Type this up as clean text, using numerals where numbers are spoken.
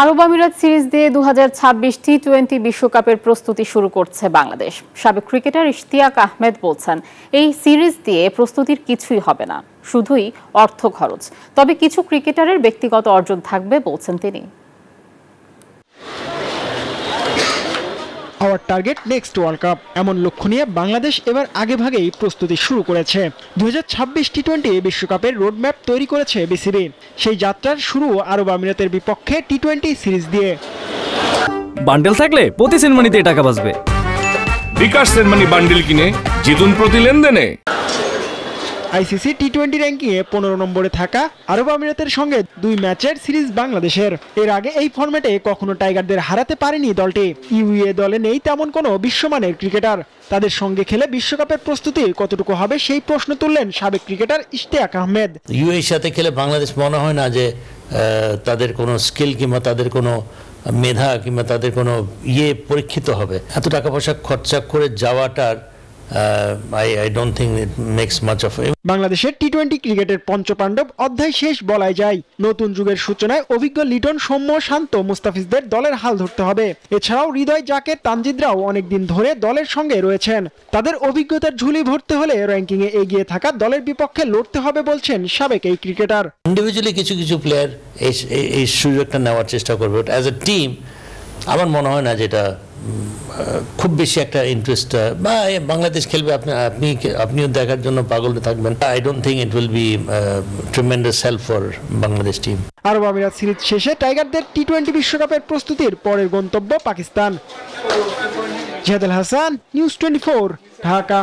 আরব আমিরাত সিরিজ দিয়ে 2026 টি-20 বিশ্বকাপের প্রস্তুতি শুরু করছে বাংলাদেশ। সাবেক ক্রিকেটার ইশতিয়াক আহমেদ বলছেন, এই সিরিজ দিয়ে প্রস্তুতির কিছুই হবে না, শুধুই অর্থ খরচ। তবে কিছু ক্রিকেটারের ব্যক্তিগত অর্জন থাকবে বলছেন তিনি। Our target next world cup, এমন লক্ষ্য নিয়ে বাংলাদেশ এবার আগেভাগেই প্রস্তুতি শুরু করেছে। 2026 টি-20 বিশ্বকাপের রোডম্যাপ তৈরি করেছে বিসিবি। সেই যাত্রার শুরু আরব আমিরাতের বিপক্ষে টি-20 সিরিজ দিয়ে। বান্ডেল থাকলে প্রতি সেনমানিতে টাকা বাঁচবে। বিকাশ সেনমানি বান্ডেল কিনে জিতুন প্রতি লেনদেনে। আইসিসি টি-20 র্যাঙ্কিংয়ে 15 নম্বরে থাকা আরব আমিরাতের সঙ্গে 2 ম্যাচের সিরিজ বাংলাদেশের। এর আগে এই ফরম্যাটে কখনো টাইগারদের হারাতে পারেনি দলটি। ইউএ দলে নেই তেমন কোনো বিশ্বমানের ক্রিকেটার। তাদের সঙ্গে খেলে বিশ্বকাপের প্রস্তুতি কতটুকু হবে সেই প্রশ্ন তুললেন সাবেক ক্রিকেটার ইশতিয়াক আহমেদ। ইউএর সাথে খেলে বাংলাদেশ মনে হয় না যে তাদের কোনো স্কিল কিংবা তাদের কোনো মেধা কিংবা তাদের কোনো পরীক্ষিত হবে। এত টাকা পয়সা খরচা করে যাওয়াটার I don't think it makes much of it. বাংলাদেশের টি-20 ক্রিকেটের পঞ্চপাণ্ডব অধ্যায় শেষ বলাই যায়। নতুন যুগের সূচনায় অভিজ্ঞ লিটন, সৌম্য, শান্ত, মুস্তাফিজদের দলের হাল ধরতে হবে। এছাড়াও হৃদয়, জাকের, তানজিদরাও অনেকদিন ধরে দলের সঙ্গে রয়েছেন। তাদের অভিজ্ঞতার ঝুলি ভরতে হলে র্যাঙ্কিংয়ে এগিয়ে থাকা দলের বিপক্ষে লড়তে হবে বলছেন সাবেক এই ক্রিকেটার। ইন্ডিভিজুয়ালি কিছু কিছু প্লেয়ার এই সুযোগটা নেওয়ার চেষ্টা করবে। অ্যাজ এ টিম আমার মনে হয় না যেটা খুব বেশি একটা ইন্টারেস্ট বা বাংলাদেশ খেলবে আপনিও দেখার জন্য পাগল থাকবেন। I don't think it will be tremendous help for Bangladesh team. আরব আমিরাত সিরিজ শেষে টাইগারদের টি-20 বিশ্বকাপের প্রস্তুতির পরের গন্তব্য পাকিস্তান। জিহাদ আল হাসান, নিউজ 24, ঢাকা।